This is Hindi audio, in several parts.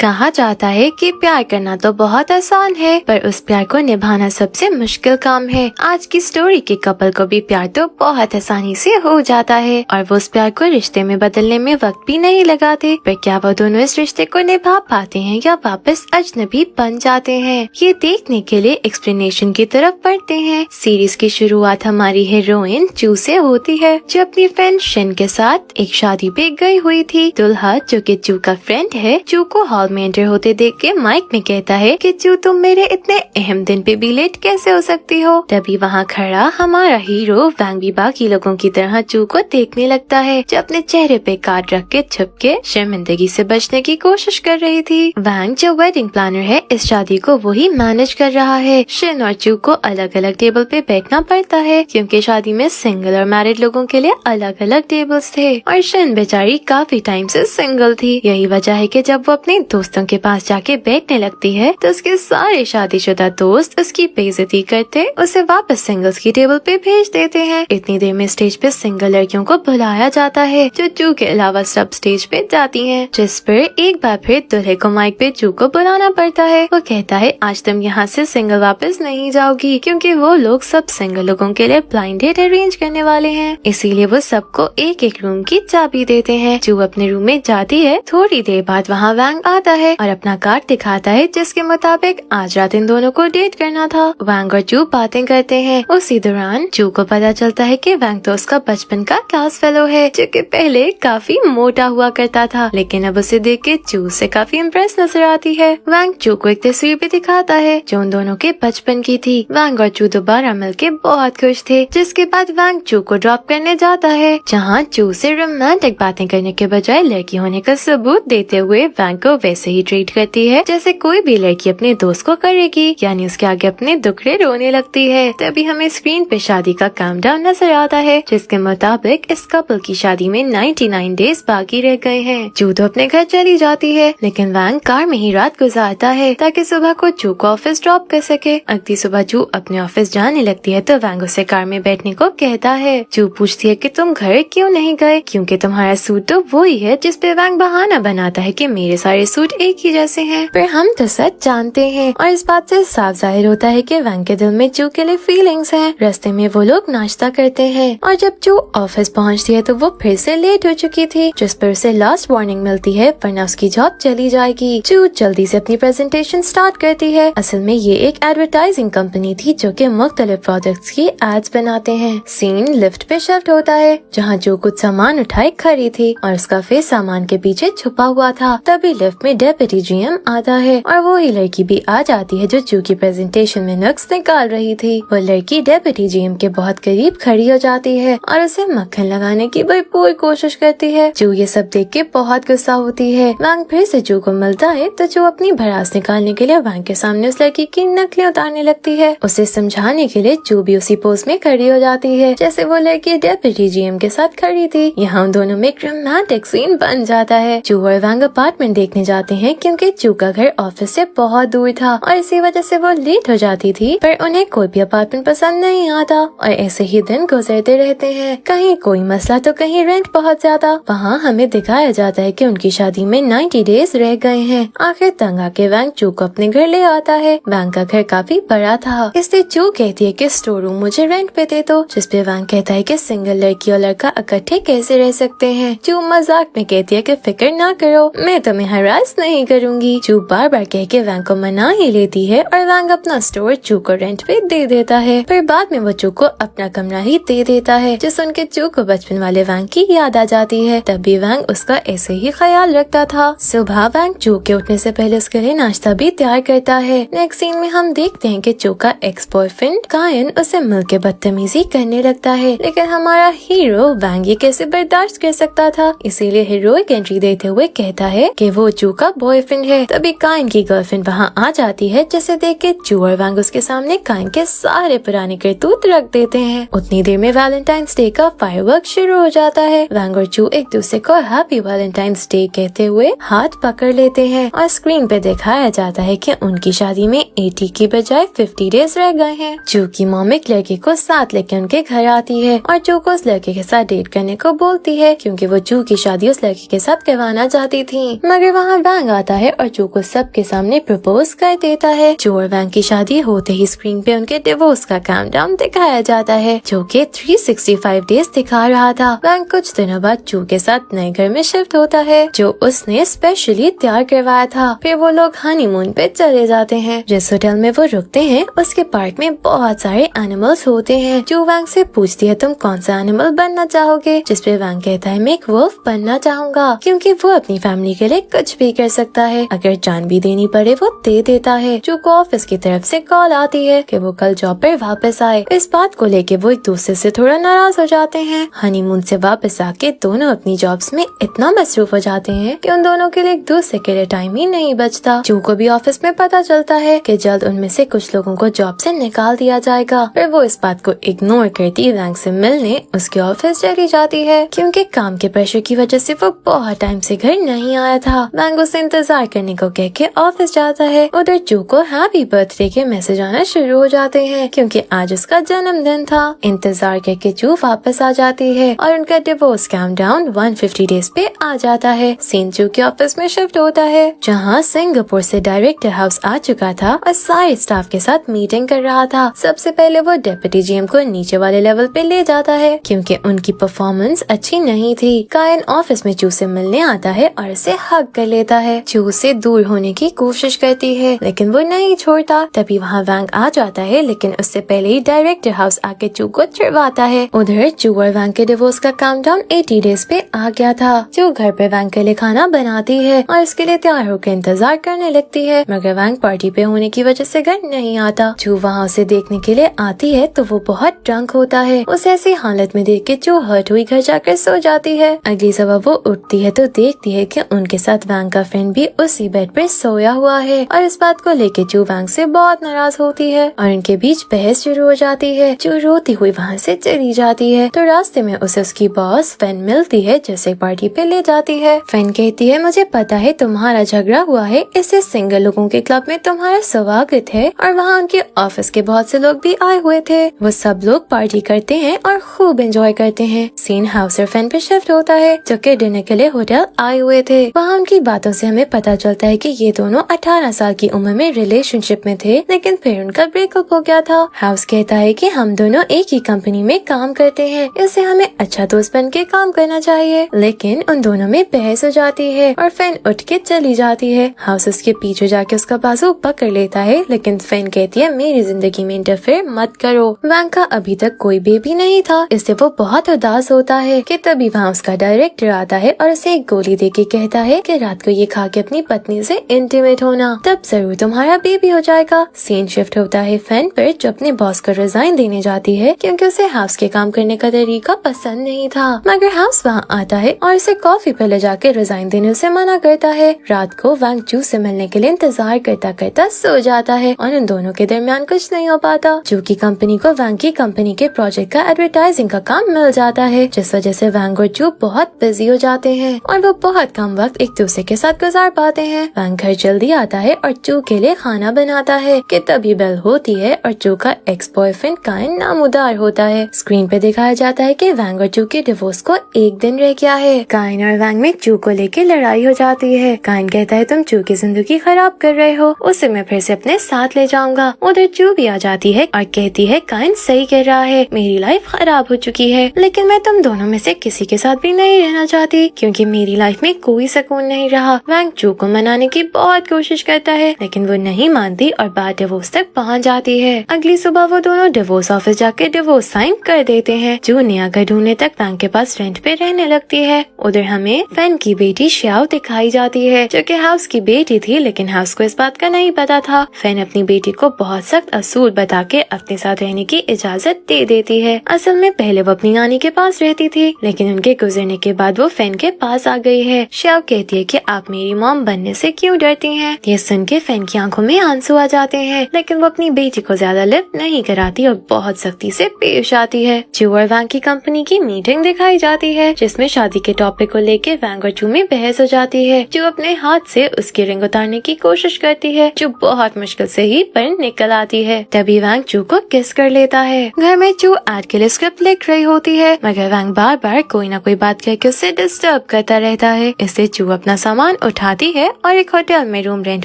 कहा जाता है कि प्यार करना तो बहुत आसान है, पर उस प्यार को निभाना सबसे मुश्किल काम है। आज की स्टोरी के कपल को भी प्यार तो बहुत आसानी से हो जाता है और वो उस प्यार को रिश्ते में बदलने में वक्त भी नहीं लगाते। पर क्या वो दोनों इस रिश्ते को निभा पाते हैं या वापस अजनबी बन जाते हैं? ये देखने के लिए एक्सप्लेनेशन की तरफ बढ़ते हैं। सीरीज की शुरुआत हमारी हीरोइन चू से होती है, जो अपनी फ्रेंड शिन के साथ एक शादी पे गई हुई थी। दुल्हा जो कि चू का फ्रेंड है, चू को हॉल में एंटर होते देख के माइक में कहता है कि चू तुम मेरे इतने अहम दिन पे भी लेट कैसे हो सकती हो। तभी वहाँ खड़ा हमारा हीरो वैंग भी बाकी लोगों की तरह चू को देखने लगता है, जो अपने चेहरे पे कार्ड रख के छुप के शर्मिंदगी से बचने की कोशिश कर रही थी। वैंग जो वेडिंग प्लानर है, इस शादी को वही मैनेज कर रहा है। शिन और चू को अलग अलग टेबल पे बैठना पड़ता है, क्योंकि शादी में सिंगल और मैरिड लोगों के लिए अलग अलग टेबल्स थे और शिन बेचारी काफी टाइम से सिंगल थी। यही वजह है कि जब वो अपने दोस्तों के पास जाके बैठने लगती है तो उसके सारे शादीशुदा दोस्त उसकी बेइज्जती करते उसे वापस सिंगल्स की टेबल पे भेज देते हैं। इतनी देर में स्टेज पे सिंगल लड़कियों को बुलाया जाता है, जो चू के अलावा सब स्टेज पे जाती हैं, जिस पर एक बार फिर दूल्हे को माइक पे चू को बुलाना पड़ता है। वो कहता है आज तुम यहाँ से सिंगल वापस नहीं जाओगी, क्योंकि वो लोग सब सिंगल लोगों के लिए ब्लाइंड डेट अरेंज करने वाले हैं। इसीलिए वो सबको एक एक रूम की चाबी देते हैं। चू अपने रूम में जाती है। थोड़ी देर बाद वहाँ वैंग आता है और अपना कार्ड दिखाता है, जिसके मुताबिक आज रात इन दोनों को डेट करना था। वैंग और चू बातें करते हैं। उसी दौरान चू को पता चलता है कि वैंग तो उसका बचपन का क्लास फेलो है, जो कि पहले काफी मोटा हुआ करता था, लेकिन अब उसे देख के चू से काफी इम्प्रेस नजर आती है। वैंग चू को एक तस्वीर भी दिखाता है जो उन दोनों के बचपन की थी। वैंग और चू दोबारा मिलके बहुत खुश थे, जिसके बाद वैंग चू को ड्रॉप करने जाता है, जहाँ चू से रोमांटिक बातें करने के बजाय लड़की होने का सबूत देते हुए वैंग को वैसे ही ट्रीट करती है जैसे कोई भी लड़की अपने दोस्त को करेगी, यानी उसके आगे अपने दुखड़े रोने लगती है। तभी हमें स्क्रीन पे शादी का काउंटडाउन नजर आता है, जिसके मुताबिक इस कपल की शादी में 99 डेज बाकी रह गए हैं। चू तो अपने घर चली जाती है, लेकिन वैंग कार में ही रात गुजारता है ताकि सुबह को चू को ऑफिस ड्रॉप कर सके। अगली सुबह चू अपने ऑफिस जाने लगती है तो वैंग उसे कार में बैठने को कहता है। चू पूछती है कि तुम घर क्यों नहीं गए, क्योंकि तुम्हारा सूट तो वही है, जिस पे वैंग बहाना बनाता है कि मेरे सारे सूट एक ही जैसे हैं। पर हम तो सच जानते हैं और इस बात से साफ जाहिर होता है कि वैंग के दिल में चू के लिए फीलिंग्स हैं। रास्ते में वो लोग नाश्ता करते हैं और जब चू ऑफिस पहुंचती है तो वो फिर से लेट हो चुकी थी, जिस पर उसे लास्ट वार्निंग मिलती है, वरना उसकी जॉब चली जाएगी। चू जल्दी से अपनी प्रेजेंटेशन स्टार्ट करती है। असल में ये एक एडवर्टाइजिंग कंपनी थी जो कि मुख्तलिफ प्रोडक्ट्स की एड्स बनाते हैं। सीन लिफ्ट पे शिफ्ट होता है, जहाँ चू कुछ सामान उठाए खड़ी थी और उसका फेस सामान के पीछे छुपा हुआ था। तभी लिफ्ट में डेप्यूटी जीएम आता है और वो ही लड़की भी आ जाती है जो चू की प्रेजेंटेशन में नुक्स निकाल रही थी। वो लड़की डेप्यूटी जीएम के बहुत करीब खड़ी हो जाती है और उसे मक्खन लगाने की भरपूर कोशिश करती है। चू ये सब देख के बहुत गुस्सा होती है। वैंग फिर से चू को मिलता है तो चू अपनी भड़ास निकालने के लिए वैंग के सामने उस लड़की की नकलें उतारने लगती है। उसे समझाने के लिए चू भी उसी पोज में खड़ी हो जाती है जैसे वो लड़की डेप्यूटी जीएम के साथ खड़ी थी। यहाँ उन दोनों में एक रोमांटिक सीन बन जाता है। चू और वैंग अपार्टमेंट देखने जाते हैं, क्योंकि चू का घर ऑफिस से बहुत दूर था और इसी वजह से वो लेट हो जाती थी। पर उन्हें कोई भी अपार्टमेंट पसंद नहीं आता और ऐसे ही दिन गुजरते रहते हैं। कहीं कोई मसला तो कहीं रेंट बहुत ज्यादा। वहाँ हमें दिखाया जाता है कि उनकी शादी में 90 डेज रह गए हैं। आखिर तंग आके वैंग चू को अपने घर ले आता है। वैंग का घर काफी बड़ा था, इसलिए चू कहती है कि स्टोर रूम मुझे रेंट पे दे दो, जिसपे वैंग कहता है कि सिंगल लड़की और लड़का इकट्ठे कैसे रह सकते हैं। चू मजाक में कहती है कि फिक्र ना करो, मैं तुम्हें हरास नहीं करूंगी। चू बार बार कह के वैंग को मना ही लेती है और वैंग अपना स्टोर चू को रेंट पे दे देता है। फिर बाद में वो चू को अपना कमरा ही दे देता है, जिस सुन के चू को बचपन वाले वैंग की याद आ जाती है। तभी वैंग उसका ऐसे ही ख्याल रखता था। सुबह वैंग चू के उठने से पहले उसके लिए नाश्ता भी तैयार करता है। नेक्स्ट सीन में हम देखते हैं कि चू का एक्स बॉयफ्रेंड कायन उसे मिलके बदतमीजी करने लगता है, लेकिन हमारा हीरो वैंग ये कैसे बर्दाश्त कर सकता था। इसीलिए हीरोइक एंट्री देते हुए कहता है कि वो चू का बॉयफ्रेंड है। तभी कायन की गर्लफ्रेंड वहाँ आ जाती है, जिसे देख के चू और वैंग उसके सामने कायन के सारे पुराने करतूत रख देते हैं। उतनी देर में वैलेंटाइंस डे का फायरवर्क शुरू हो जाता है। वैंग और चू एक दूसरे को हैप्पी वैलेंटाइंस डे कहते हुए हाथ पकड़ लेते हैं और स्क्रीन पे दिखाया जाता है कि उनकी शादी में 80 की बजाय 50 डेज रह गए हैं। चू की मॉम एक लड़के को साथ लेके उनके घर आती है और चू को उस लड़के के साथ डेट करने को बोलती है, क्योंकि वो चू की शादी उस लड़के के साथ करवाना चाहती थी। मगर वहाँ वैंग आता है और चू को सबके सामने प्रपोज कर देता है। चू और वैंग की शादी होते ही स्क्रीन पे उनके डिवोर्स का काउंटडाउन दिखाया जाता है, जो कि 365 डेज दिखा रहा था। वैंग कुछ दिनों बाद चू के साथ नए घर में शिफ्ट होता है, जो उसने स्पेशली तैयार करवाया था। फिर वो लोग हनीमून पे चले जाते हैं। जिस होटल में वो रुकते हैं उसके पार्क में बहुत सारे एनिमल्स होते हैं। चू वैंग से पूछती है तुम कौन सा एनिमल बनना चाहोगे, जिसपे वैंग कहता है मैं एक वुल्फ बनना चाहूंगा, क्योंकि वो अपनी फैमिली के लिए कुछ भी कर सकता है, अगर जान भी देनी पड़े वो दे देता है। चू को ऑफिस की तरफ से कॉल आती है कि वो कल जॉब पर वापस आए। इस बात को लेके वो एक दूसरे से थोड़ा नाराज हो जाते हैं। हनीमून से वापस आके दोनों अपनी जॉब्स में इतना मसरूफ हो जाते हैं कि उन दोनों के लिए एक दूसरे के लिए टाइम ही नहीं बचता। चू को भी ऑफिस में पता चलता है कि जल्द उनमें से कुछ लोगों को जॉब से निकाल दिया जाएगा। फिर वो इस बात को इग्नोर करती वैंग से मिलने उसके ऑफिस चली जाती है, क्योंकि काम के प्रेशर की वजह से वो बहुत टाइम से घर नहीं आया था। वैंग उसे इंतजार करने को कह के ऑफिस जाता है। उधर चू को हैप्पी बर्थडे के मैसेज आना शुरू हो जाते हैं, क्योंकि आज उसका जन्मदिन था। इंतजार करके चू वापस आ जाती है और उनका डिवोर्स काउंटडाउन 150 डेज पे आ जाता है। सीन चू के ऑफिस में शिफ्ट होता है, जहाँ सिंगापुर से डायरेक्टर हाउस आ चुका था और सारे स्टाफ के साथ मीटिंग कर रहा था। सबसे पहले वो डेप्यूटी जीएम को नीचे वाले लेवल पे ले जाता है, क्योंकि उनकी परफॉर्मेंस अच्छी नहीं थी। कायन ऑफिस में चू से मिलने आता है और उसे हग कर लेता है। चू से दूर होने की कोशिश करती है, लेकिन वो नहीं छोड़ता। तभी वहाँ वैंग आ जाता है, लेकिन उससे पहले ही डायरेक्टर हाउस आके चू को चिढ़वाता है। उधर चू और वैंग के डिवोर्स का काउंटडाउन 80 डेज पे आ गया था। चू घर पे वैंग के लिए खाना बनाती है और उसके लिए तैयार होकर इंतजार करने लगती है, मगर वैंग पार्टी पे होने की वजह से घर नहीं आता। चू वहाँ उसे देखने के लिए आती है तो वो बहुत ड्रंक होता है। उसे ऐसी हालत में देख के चू हर्ट हुई घर जाकर सो जाती है। अगली सुबह वो उठती है तो देखती है कि उनके साथ वैंग का फ्रेंड भी उसी बेड पर सोया हुआ है, और इस बात को लेके चू वैंग से बहुत नाराज होती है और उनके बीच बहस शुरू हो जाती है। चू रोती हुई वहाँ से चली जाती है तो रास्ते में उसे उसकी बॉस फैन मिलती है, जिसे पार्टी पे ले जाती है। फैन कहती है मुझे पता है तुम्हारा झगड़ा हुआ है, इससे सिंगल लोगों के क्लब में तुम्हारा स्वागत है, और वहाँ उनके ऑफिस के बहुत से लोग भी आए हुए थे। वो सब लोग पार्टी करते हैं और खूब एंजॉय करते हैं। सीन हाउस और फैन पे शिफ्ट होता है, जो कि डिनर के लिए होटल आए हुए थे। वहाँ उनकी बातों से हमें पता चलता है कि ये दोनों 18 साल की उम्र में रिलेशनशिप में थे, लेकिन फिर उनका ब्रेकअप हो गया था। हाउस कहता है कि हम दोनों एक ही कंपनी में काम करते हैं, इससे हमें अच्छा दोस्त बन के काम करना चाहिए, लेकिन उन दोनों में बहस हो जाती है और फैन उठ के चली जाती है। हाउस उसके पीछे जाके उसका बाजू पकड़ लेता है, लेकिन फैन कहती है मेरी जिंदगी में इंटरफेयर मत करो। वैंग का अभी तक कोई बेबी नहीं था, इससे वो बहुत उदास होता है कि तभी वहाँ उसका डायरेक्टर आता है और उसे एक गोली देके कहता है कि रात को ये खा के अपनी पत्नी से इंटीमेट होना, तब जरूर तुम्हारा बेबी हो जाएगा। सीन शिफ्ट होता है फैन पर, जो अपने बॉस को रिजाइन देने जाती है, क्योंकि उसे हाउस के काम करने का तरीका पसंद नहीं था। मगर हाउस वहाँ आता है और उसे कॉफी पे ले जाके रिजाइन देने से मना करता है। रात को वैंग चू से मिलने के लिए इंतजार करता करता सो जाता है और इन दोनों के दरमियान कुछ नहीं हो पाता। चू की कंपनी को वैंग की कंपनी के प्रोजेक्ट का एडवर्टाइजिंग का काम मिल जाता है, जिस वजह से वैंग और चू बहुत बिजी हो जाते हैं और वो बहुत कम वक्त एक दूसरे के साथ गुजार पाते हैं। वैंग घर जल्दी आता है और चू के लिए खाना बनाता है कि तभी बेल होती है और चू का एक्स बॉयफ्रेंड कायन नामुदार होता है। स्क्रीन पे दिखाया जाता है कि वैंग और चू के डिवोर्स को एक दिन रह गया है। कायन और वैंग में चू को लेके लड़ाई हो जाती है। कायन कहता है तुम चू की जिंदगी खराब कर रहे हो, उसे मैं फिर से अपने साथ ले जाऊंगा। उधर चू भी आ जाती है और कहती है कायन सही कह रहा है, मेरी लाइफ खराब हो चुकी है, लेकिन मैं तुम दोनों में से किसी के साथ भी नहीं रहना चाहती, क्योंकि मेरी लाइफ में कोई सुकून नहीं रहा। वैंग चू को मनाने की बहुत कोशिश करता है, लेकिन वो नहीं मानती और बात डिवोर्स तक पहुंच जाती है। अगली सुबह वो दोनों डिवोर्स ऑफिस जाके डिवोर्स साइन कर देते हैं। चू नया घर ढूंढने तक वैंग के पास रेंट पे रहने लगती है। उधर हमें फैन की बेटी श्याओ दिखाई जाती है, जो कि हाउस की बेटी थी, लेकिन हाउस को इस बात का नहीं पता था। फैन अपनी बेटी को बहुत सख्त असूल बता के अपने साथ रहने की इजाजत दे देती है। असल में पहले वो अपनी नानी के पास रहती थी, लेकिन उनके गुजरने के बाद वो फैन के पास आ गई है। श्याओ कहती है कि आप मेरी मॉम बनने से क्यों डरती हैं? ये सुन के फैन की आंखों में आंसू आ जाते हैं, लेकिन वो अपनी बेटी को ज्यादा लिफ्ट नहीं कराती और बहुत सख्ती से पेश आती है। चू और वैंग की कंपनी की मीटिंग दिखाई जाती है, जिसमें शादी के टॉपिक को लेके वैंग और चू में बहस हो जाती है। चू अपने हाथ से उसकी रिंग उतारने की कोशिश करती है, जो बहुत मुश्किल से ही पर निकल आती है। तभी वैंग चू को किस कर लेता है। घर में चू एड के लिए स्क्रिप्ट लिख रही होती है, मगर वैंग बार बार कोई ना कोई बात करके उससे डिस्टर्ब करता रहता है। इससे चू अपना सामान उठाती है और एक होटल में रूम रेंट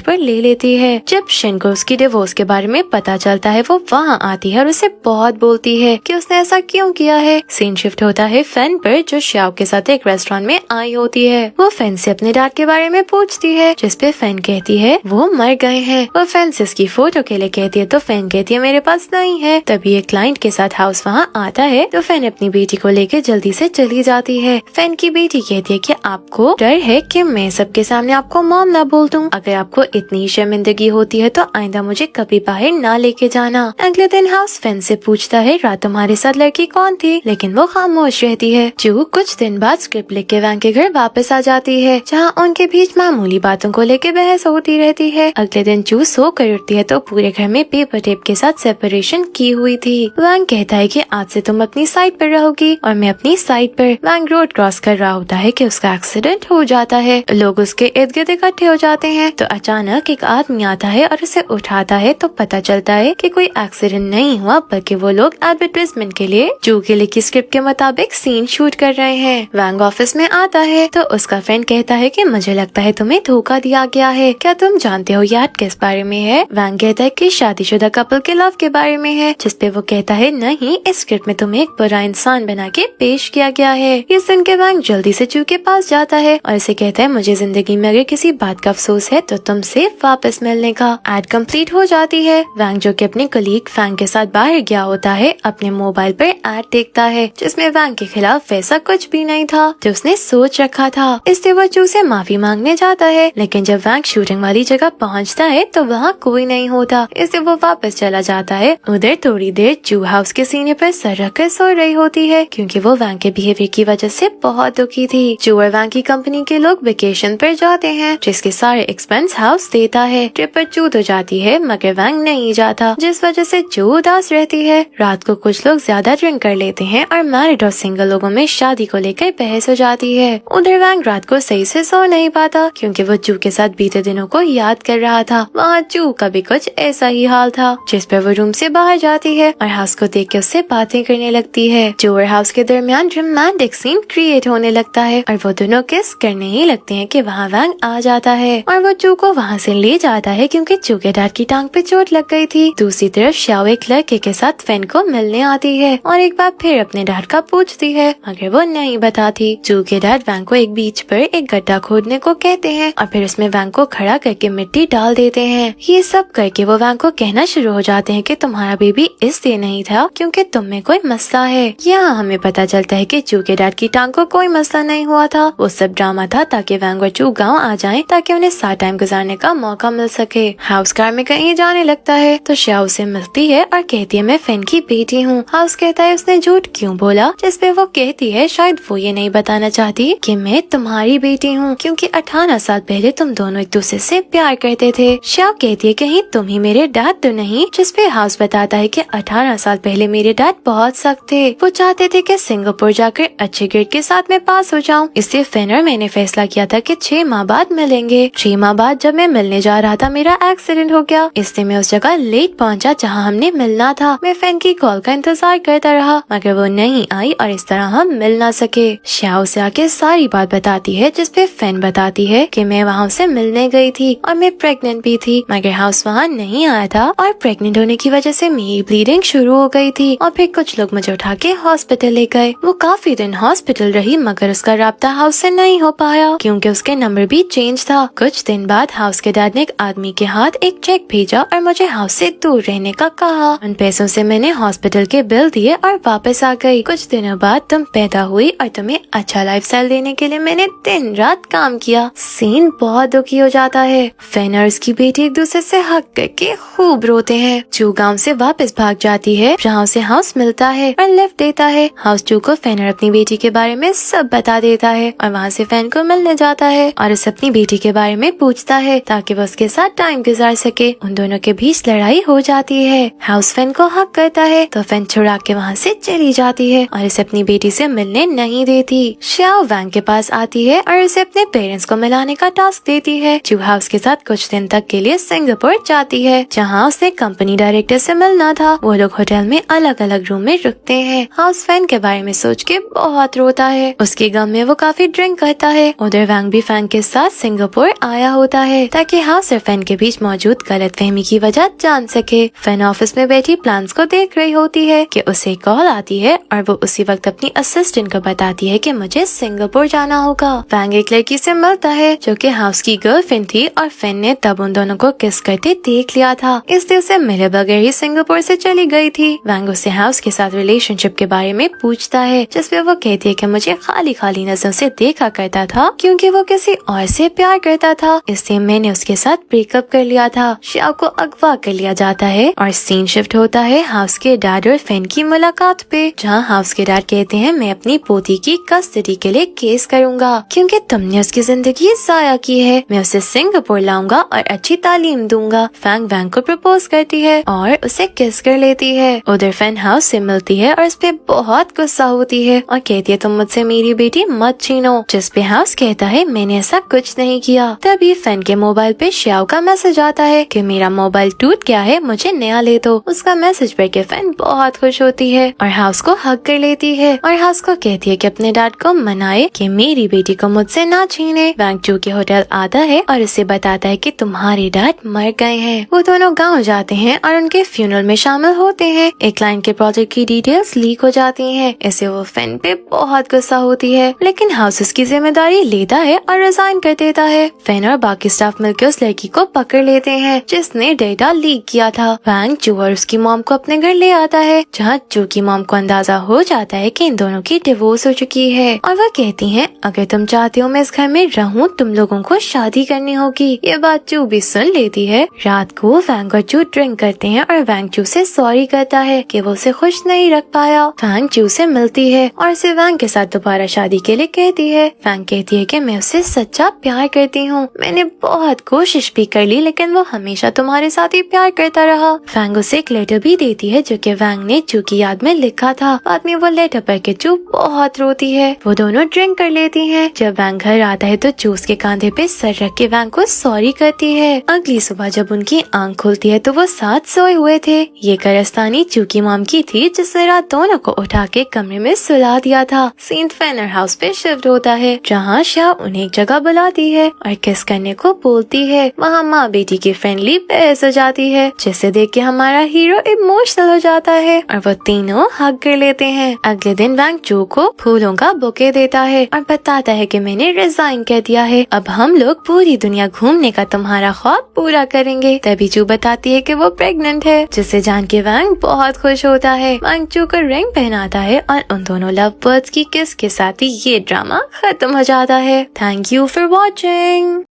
पर ले लेती है। जब शिन को उसकी डिवोर्स के बारे में पता चलता है वो वहाँ आती है और उसे बहुत बोलती है कि उसने ऐसा क्यों किया है। सीन शिफ्ट होता है फैन पर, जो श्याओ के साथ एक रेस्टोरेंट में आई होती है। वो फैन से अपने डैड के बारे में पूछती है, जिसपे फैन कहती है वो मर गए हैं। वो फैन से उसकी फोटो के लिए कहती है तो फैन कहती है मेरे पास नहीं है। तभी एक क्लाइंट के साथ हाउस वहाँ आता है तो फैन अपनी बेटी को लेकर जल्दी से चली जाती है। फैन की बेटी कहती है कि आपको डर है कि मैं सबके सामने आपको मॉम ना बोल दूं। अगर आपको इतनी शर्मिंदगी होती है तो आइंदा मुझे कभी बाहर ना लेके जाना। अगले दिन हाउस फैन से पूछता है रात तुम्हारे साथ लड़की कौन थी, लेकिन वो खामोश रहती है। जू कुछ दिन बाद स्क्रिप्ट लिख के वैंग के घर वापस आ जाती है, जहाँ उनके बीच मामूली बातों को लेकर बहस होती रहती है। अगले दिन जू सो कर उठती है तो पूरे घर में पेपर टेप के साथ सेपरेशन की हुई थी। वैंग कहता है कि आज से तुम अपनी साइड पर रहोगी और मैं अपनी साइड पर। वैंग रोड क्रॉस कर रहा होता है कि उसका एक्सीडेंट हो जाता है। लोग उसके इर्द गिर्द इकट्ठे हो जाते हैं तो अचानक एक आदमी आता है और उसे उठाता है तो पता चलता है कि कोई एक्सीडेंट नहीं हुआ, बल्कि वो लोग एडवर्टाइजमेंट के लिए जू के लिखी स्क्रिप्ट के मुताबिक सीन शूट कर रहे हैं। वैंग ऑफिस में आता है तो उसका फ्रेंड कहता है कि मुझे लगता है तुम्हें धोखा दिया गया है, क्या तुम जानते हो ये एड किस बारे में है। वैंग कहता है कि शादीशुदा कपल के लव के बारे में है, जिसपे वो कहता है नहीं, इस स्क्रिप्ट में तुम्हें एक बुरा इंसान बना के पेश किया गया है। ये सुन के वैंग जल्दी से जू के पास जाता है और इसे कहता है मुझे जिंदगी में अगर किसी बात का अफसोस है तो तुमसे वापस मिलने का। एड कंप्लीट हो जाती है। वैंग जो कि अपने कलीग फैंग के साथ बाहर गया होता है अपने मोबाइल पर एड देखता है, जिसमें वैंग के खिलाफ वैसा कुछ भी नहीं था जो उसने सोच रखा था। इससे वो जू से माफी मांगने जाता है, लेकिन जब वैंग शूटिंग वाली जगह पहुंचता है तो वहाँ कोई नहीं होता। इससे वो वापस चला जाता है। उधर थोड़ी देर जू हाउस के सीने पर सर रखकर सो रही होती है, क्योंकि वो वैंग के बिहेवियर की वजह से बहुत दुखी थी। जू और वैंग की कंपनी के लोग वेकेशन पर जाते हैं, जिसके सारे एक्सपेंस हाउस देता है। ट्रिप पर जू तो जाती है मगर वैंग नहीं जाता, जिस वजह से जू उदास रहती है। रात को कुछ लोग ज्यादा ड्रिंक कर लेते हैं और मैरिड और सिंगल लोगों में शादी को लेकर बहस हो जाती है। उधर वैंग रात को सही से सो नहीं पाता, क्योंकि वो जू के साथ बीते दिनों को याद कर रहा था। वहाँ जू का भी कुछ ऐसा ही हाल था, जिस पर वो रूम से बाहर जाती है और हाउस को देख के उससे बातें करने लगती है। जू और हाउस के दरमियान रोमांटिक सीन क्रिएट होने लगता है और वो दोनों किस करने ही लगते हैं कि वहाँ वैंग आ जाता है और वो जू को वहाँ से ले जाता है, क्योंकि जू के डैड की टांग पे चोट लग गई थी। दूसरी तरफ श्याओ एक लड़के के साथ फैन को मिलने आती है और एक बार फिर अपने डैड का पूछती है, मगर वो नहीं बताती। जू के डैड वैंग को एक बीच पर एक गड्ढा खोदने को कहते हैं और फिर उसमें वैंग को खड़ा करके मिट्टी डाल देते हैं। ये सब करके वो वैंग को कहना शुरू हो जाते हैं कि तुम्हारा बेबी इसलिए नहीं था क्योंकि तुम में कोई मसला है। यहाँ हमें पता चलता है कि जू के डैड की टांग को कोई मसला नहीं हुआ था, वो सब ड्रामा था ताकि वैंग और जू गाँव आ जाए, ताकि उन्हें साथ टाइम गुजारने का मौका मिल सके। हाउस कार में कहीं जाने लगता है तो श्याओ से मिलती है और कहती है मैं फैन की बेटी हूँ। हाउस कहता है उसने झूठ क्यों बोला, जिसपे वो कहती है शायद वो ये नहीं बताना चाहती कि मैं तुम्हारी बेटी हूँ, क्योंकि 18 साल पहले तुम दोनों एक दूसरे से प्यार करते थे। श्याओ कहती है कहीं तुम ही मेरे डैड तो नहीं, जिसपे हाउस बताता है कि 18 साल पहले मेरे डैड बहुत सख्त थे, वो चाहते थे कि सिंगापुर जाकर अच्छे ग्रेड के साथ मैं पास हो जाऊँ। इसलिए फैन और मैंने फैसला किया था कि 6 माह बाद मिलेंगे। 6 माह बाद जब मैं मिलने जा रहा था मेरा एक्सीडेंट हो गया, इसलिए मैं उस जगह लेट पहुंचा जहां हमने मिलना था। मैं फैन की कॉल का इंतजार करता रहा मगर वो नहीं आई और इस तरह हम मिल ना सके। श्याओ से आके सारी बात बताती है, जिसपे फैन बताती है कि मैं वहाँ से मिलने गई थी और मैं प्रेग्नेंट भी थी, मगर हाउस वहाँ नहीं आया था और प्रेग्नेंट होने की वजह से मेरी ब्लीडिंग शुरू हो गई थी और फिर कुछ लोग मुझे उठा के हॉस्पिटल ले गए। वो काफी दिन हॉस्पिटल रही मगर उसका राब्ता हाउस से नहीं हो पाया, क्योंकि उसके नंबर भी चेंज था। कुछ दिन बाद हाउस के डैड ने एक आदमी के हाथ एक चेक भेजा और मुझे हाउस से दूर रहने का कहा। उन पैसों से मैंने हॉस्पिटल के बिल दिए और वापस आ गई। कुछ दिनों बाद तुम पैदा हुई और तुम्हें अच्छा लाइफस्टाइल देने के लिए मैंने दिन रात काम किया। सीन बहुत दुखी हो जाता है। फैन और उसकी बेटी एक दूसरे से हक करके खूब रोते हैं। जू गाँव से वापस भाग जाती है, जहाँ उसे हाउस मिलता है और लिफ्ट देता है। हाउस जू को फैन और अपनी बेटी के बारे में सब बता देता है और वहाँ से फैन को मिलने जाता है और उसे अपनी बेटी के बारे में पूछता है ताकि वो उसके साथ टाइम गुजार सके। उन दोनों के बीच लड़ाई हो जाती है। हाउस फैन को हक करता है तो फैन छुड़ा के वहाँ से चली जाती है और इसे अपनी बेटी से मिलने नहीं देती। श्याओ वैंग के पास आती है और उसे अपने पेरेंट्स को मिलाने का टास्क देती है। जू हाउस के साथ कुछ दिन तक के लिए सिंगापुर जाती है, जहाँ उसे कंपनी डायरेक्टर से मिलना था। वो लोग होटल में अलग अलग रूम में रुकते हैं। हाउस फैन के बारे में सोच के बहुत रोता है। उसके गम में वो काफी ड्रिंक करता है। उधर वैंग भी फैन वैंग के साथ सिंगापुर आया होता है ताकि हाउस और फैन के बीच मौजूद गलतफहमी की वजह जान सके। फैन ऑफिस में बैठी प्लान्स को देख रही होती है कि उसे कॉल आती है और वो उसी वक्त अपनी असिस्टेंट को बताती है कि मुझे सिंगापुर जाना होगा। वैंग एक लड़की से मिलता है जो कि हाउस की गर्लफ्रेंड थी और फैन ने तब उन दोनों को किस करते देख लिया था, इसलिए उसे मिले बगैर ही सिंगापुर से चली गई थी। वैंग उसे हाउस के साथ रिलेशनशिप के बारे में पूछता है, जिसपे वो कहती है कि मुझे खाली खाली नजरों से देखा करता था क्योंकि वो किसी और से प्यार करता था, इसलिए मैंने उसके साथ ब्रेकअप कर लिया था। श्याओ को अगवा कर लिया जाता है और सीन शिफ्ट होता है हाउस के डैड और फैन की मुलाकात पे, जहाँ हाउस के डैड कहते हैं मैं अपनी पोती की कस्टडी के लिए केस करूँगा क्योंकि तुमने उसकी जिंदगी जाया की है। मैं उसे सिंगापुर लाऊंगा और अच्छी तालीम दूंगा। फैंग वैंग को प्रपोज करती है और उसे किस कर लेती है। उधर फैन हाउस से मिलती है और उस पे बहुत गुस्सा होती है और कहती है तुम मुझसे मेरी बेटी मत छीनो, जिस पे हाउस कहता है मैंने ऐसा कुछ नहीं किया। तभी फैन के मोबाइल पे श्याओ का मैसेज आता है कि मेरा मोबाइल टूट गया है, मुझे नया ले दो। उसका मैसेज पढ़ के फैन बहुत खुश होती है और हाउस को हक कर लेती है और हाउस को कहती है कि अपने डैड को मनाए कि मेरी बेटी को मुझसे ना छीने। वैंग चू के होटल आता है और उसे बताता है कि तुम्हारे डैड मर गए हैं। वो दोनों गाँव जाते हैं और उनके फ्यूनरल में शामिल होते हैं। एक क्लाइंट के प्रोजेक्ट की डिटेल्स लीक हो जाती हैं, इससे वो फैन पे बहुत गुस्सा होती है, लेकिन हाउस उसकी जिम्मेदारी लेता है और रिजाइन कर देता है। फैन और बाकी स्टाफ मिलकर उस लड़की को पकड़ लेते हैं जिसने डेटा लीक किया था। वैंग चू और उसकी मॉम को अपने घर ले आता है, जहाँ चू की मॉम को अंदाजा हो जाता है कि इन दोनों की डिवोर्स हो चुकी है और वह कहती हैं अगर तुम चाहते हो मैं इस घर में रहूं तुम लोगों को शादी करनी होगी। ये बात चू भी सुन लेती है। रात को वैंग और चू ड्रिंक करते हैं और वैंग चू से सॉरी कहता है कि वो उसे खुश नहीं रख पाया। वैंग चू से मिलती है और उसे वैंग के साथ दोबारा शादी के लिए कहती है। वैंग कहती है कि मैं उससे सच्चा प्यार करती हूँ, मैंने बहुत कोशिश भी कर ली लेकिन वो हमेशा तुम्हारे साथ ही प्यार करता रहा। वैंग उसे एक लेटर भी देती है जो कि वैंग ने चू की याद में लिखा था। बाद में वो लेटर पढ़ के चू बहुत रोती है। वो दोनों ड्रिंक कर लेती हैं। जब वैंग घर आता है तो चू उसके कांधे पे सर रख के वैंग को सॉरी करती है। अगली सुबह जब उनकी आंख खुलती है तो वो साथ सोए हुए थे। ये कारस्तानी चू की मॉम की थी जिसने रात दोनों को उठा के कमरे में सुला दिया था। सीन फैनर हाउस पे शिफ्ट होता है, जहाँ शाह उन्हें एक जगह बुलाती है और किस करने को बोलती है। वहाँ माँ बेटी की फ्रेंडली बहस हो जाती है, जिसे देख के हमारा हीरो इमोशनल हो जाता है और वो तीनों हग कर लेते हैं। अगले दिन वैंग चू को फूलों का बुके देता है और बताता है कि मैंने रिजाइन कर दिया है, अब हम लोग पूरी दुनिया घूमने का तुम्हारा ख्वाब पूरा करेंगे। तभी चू बताती है कि वो प्रेग्नेंट है, जिसे जान के वैंग बहुत खुश होता है। वैंग चू को रिंग पहनाता है और उन दोनों लव बर्ड्स की किस के साथ ही ये ड्रामा खत्म हो जाता है। Thank you for watching.